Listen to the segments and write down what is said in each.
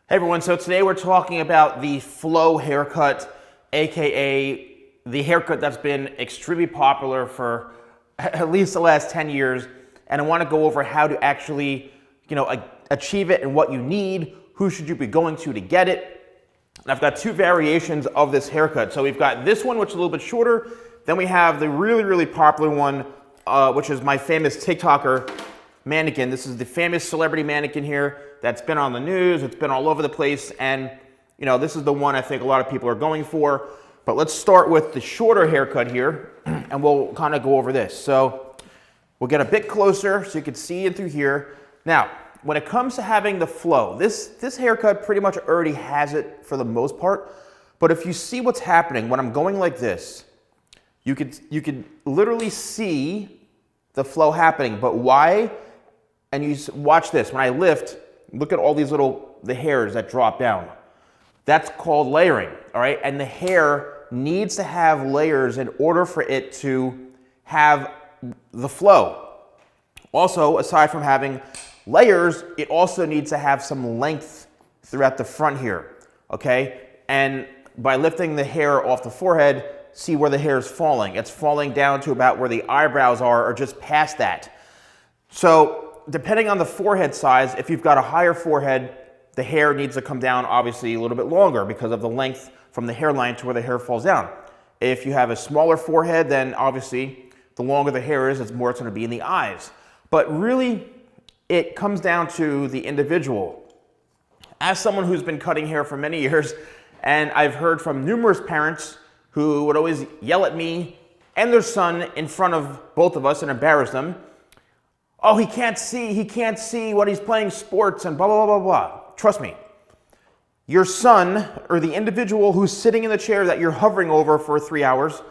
Hey everyone, so today we're talking about the flow haircut, aka the haircut that's been extremely popular for at least the last 10 years. And I want to go over how to actually, achieve it and what you need, who should you be going to get it. And I've got two variations of this haircut. So we've got this one, which is a little bit shorter. Then we have the really popular one, which is my famous TikToker mannequin. This is the famous celebrity mannequin here that's been on the news. It's been all over the place. And, this is the one I think a lot of people are going for. But let's start with the shorter haircut here, and we'll kind of go over this. So we'll get a bit closer so you can see in through here. Now, when it comes to having the flow, this haircut pretty much already has it for the most part. But if you see what's happening when I'm going like this, you could literally see the flow happening. But why? And you watch this. When I lift, look at all these the hairs that drop down. That's called layering, all right? And the hair needs to have layers in order for it to have the flow. Also, aside from having layers, it also needs to have some length throughout the front here, okay? And by lifting the hair off the forehead, see where the hair is falling. It's falling down to about where the eyebrows are or just past that. So, depending on the forehead size, if you've got a higher forehead, the hair needs to come down obviously a little bit longer because of the length from the hairline to where the hair falls down. If you have a smaller forehead, then obviously the longer the hair is, it's more it's going to be in the eyes. But really, it comes down to the individual. As someone who's been cutting hair for many years, and I've heard from numerous parents who would always yell at me and their son in front of both of us and embarrass them. Oh, he can't see what he's playing sports and blah, blah, blah, blah, blah. Trust me, your son or the individual who's sitting in the chair that you're hovering over for 3 hours,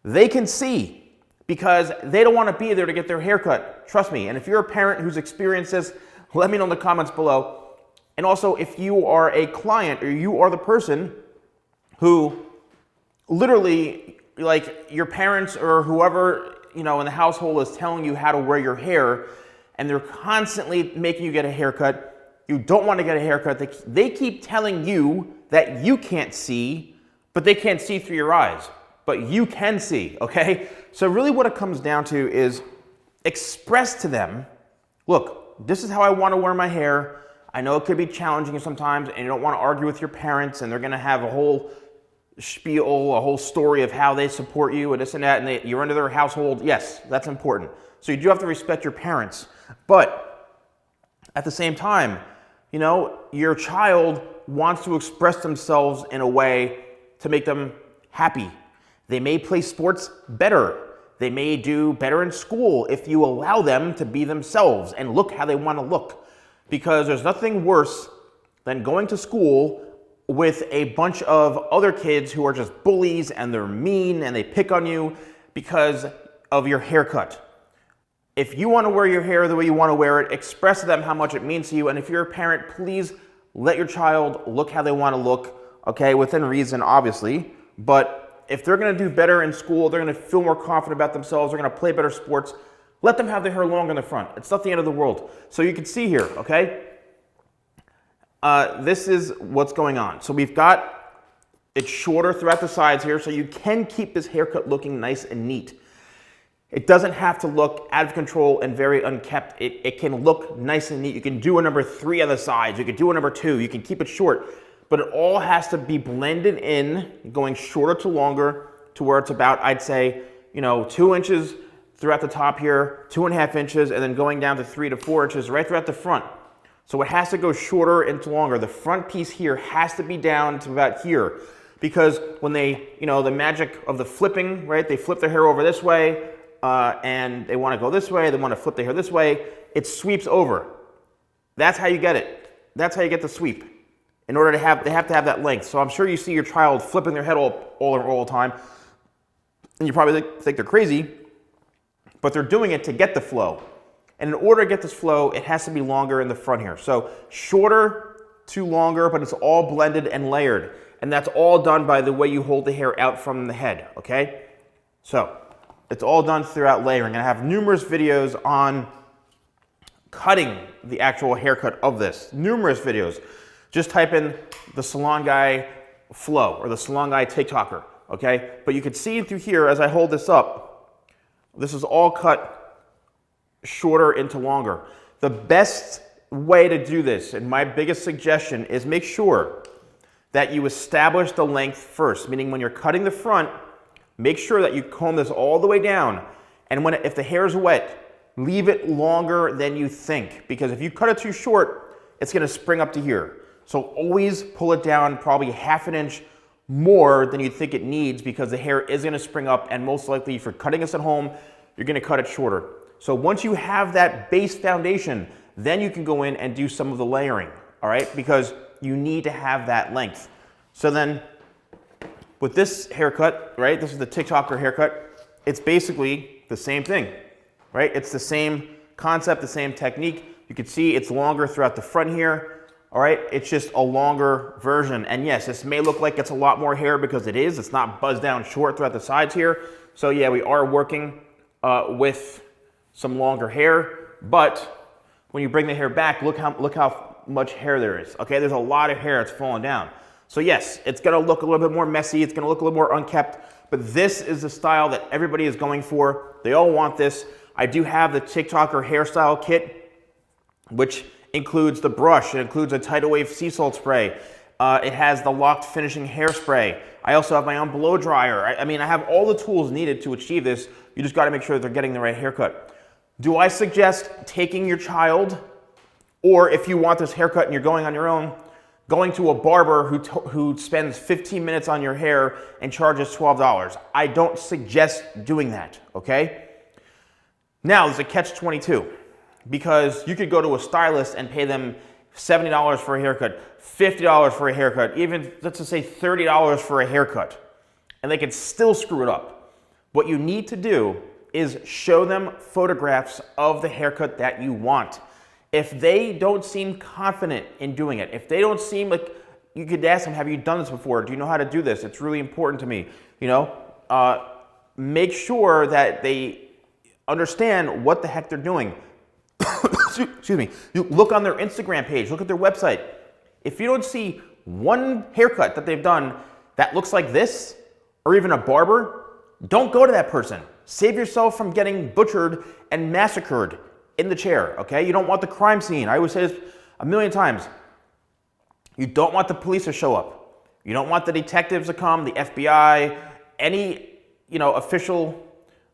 they can see because they don't want to be there to get their hair cut. Trust me. And if you're a parent who's experienced this, let me know in the comments below. And also, if you are a client or you are the person who literally, like your parents or whoever in the household is telling you how to wear your hair, and they're constantly making you get a haircut. You don't want to get a haircut. They keep telling you that you can't see, but they can't see through your eyes. But you can see, okay? So really what it comes down to is express to them, look, this is how I want to wear my hair. I know it could be challenging sometimes, and you don't want to argue with your parents, and they're going to have a whole spiel, a whole story of how they support you and this and that, and you're under their household. Yes, that's important. So you do have to respect your parents. But at the same time, your child wants to express themselves in a way to make them happy. They may play sports better. They may do better in school if you allow them to be themselves and look how they want to look. Because there's nothing worse than going to school with a bunch of other kids who are just bullies and they're mean and they pick on you because of your haircut. If you want to wear your hair the way you want to wear it, express to them how much it means to you. And if you're a parent, please let your child look how they want to look, okay, within reason, obviously. But if they're going to do better in school, they're going to feel more confident about themselves, they're going to play better sports, let them have their hair long in the front. It's not the end of the world. So you can see here, okay? This is what's going on. So we've got it shorter throughout the sides here, so you can keep this haircut looking nice and neat. It doesn't have to look out of control and very unkempt. It can look nice and neat. You can do a number 3 on the sides. You can do a number 2. You can keep it short. But it all has to be blended in, going shorter to longer to where it's about, I'd say, 2 inches throughout the top here, 2.5 inches, and then going down to 3 to 4 inches right throughout the front. So it has to go shorter and longer. The front piece here has to be down to about here because when they, the magic of the flipping, right? They flip their hair over this way and they want to go this way. They want to flip their hair this way. It sweeps over. That's how you get it. That's how you get the sweep. In order to have, they have to have that length. So I'm sure you see your child flipping their head all the time and you probably think they're crazy, but they're doing it to get the flow. And in order to get this flow, it has to be longer in the front here. So shorter to longer, but it's all blended and layered. And that's all done by the way you hold the hair out from the head, okay? So it's all done throughout layering. And I have numerous videos on cutting the actual haircut of this. Numerous videos. Just type in the Salon Guy flow or the Salon Guy Tik-Toker, okay? But you can see through here as I hold this up, this is all cut shorter into longer. The best way to do this, and my biggest suggestion, is make sure that you establish the length first, meaning when you're cutting the front, make sure that you comb this all the way down, and if the hair is wet, leave it longer than you think, because if you cut it too short, it's gonna spring up to here. So always pull it down probably ½ inch more than you think it needs, because the hair is gonna spring up, and most likely if you're cutting this at home, you're gonna cut it shorter. So once you have that base foundation, then you can go in and do some of the layering, all right? Because you need to have that length. So then with this haircut, right, this is the Tik-Toker haircut, it's basically the same thing, right? It's the same concept, the same technique. You can see it's longer throughout the front here. All right, it's just a longer version. And yes, this may look like it's a lot more hair because it is. It's not buzzed down short throughout the sides here. So yeah, we are working with some longer hair, but when you bring the hair back, look how much hair there is. Okay, there's a lot of hair that's falling down. So yes, it's gonna look a little bit more messy. It's gonna look a little more unkept, but this is the style that everybody is going for. They all want this. I do have the Tik-Toker hairstyle kit, which includes the brush, it includes a tidal wave sea salt spray, it has the locked finishing hairspray. I also have my own blow dryer. I mean, I have all the tools needed to achieve this. You just gotta make sure that they're getting the right haircut. Do I suggest taking your child, or if you want this haircut and you're going on your own, going to a barber who spends 15 minutes on your hair and charges $12? I don't suggest doing that, okay? Now, there's a catch-22. Because you could go to a stylist and pay them $70 for a haircut, $50 for a haircut, even let's just say $30 for a haircut, and they can still screw it up. What you need to do is show them photographs of the haircut that you want. If they don't seem confident in doing it, if they don't seem like, you could ask them, have you done this before? Do you know how to do this? It's really important to me. You know, make sure that they understand what the heck they're doing. Excuse me, you look on their Instagram page, look at their website. If you don't see one haircut that they've done that looks like this, or even a barber, don't go to that person. Save yourself from getting butchered and massacred in the chair, okay? You don't want the crime scene. I always say this a million times. You don't want the police to show up. You don't want the detectives to come, the FBI, any, official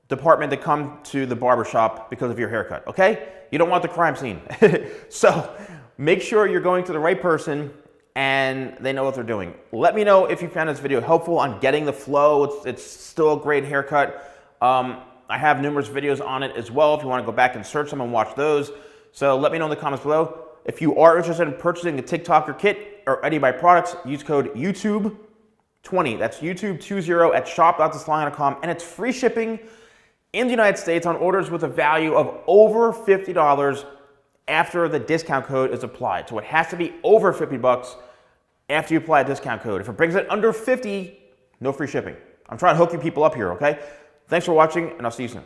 department to come to the barbershop because of your haircut, okay? You don't want the crime scene. So make sure you're going to the right person and they know what they're doing. Let me know if you found this video helpful on getting the flow. It's still a great haircut. I have numerous videos on it as well if you want to go back and search them and watch those. So let me know in the comments below. If you are interested in purchasing the Tik-Toker kit or any of my products, use code YouTube20. That's YouTube20 at shop.thesalonguy.com, and it's free shipping in the United States on orders with a value of over $50 after the discount code is applied. So it has to be over $50 after you apply a discount code. If it brings it under 50, no free shipping. I'm trying to hook you people up here, okay? Thanks for watching, and I'll see you soon.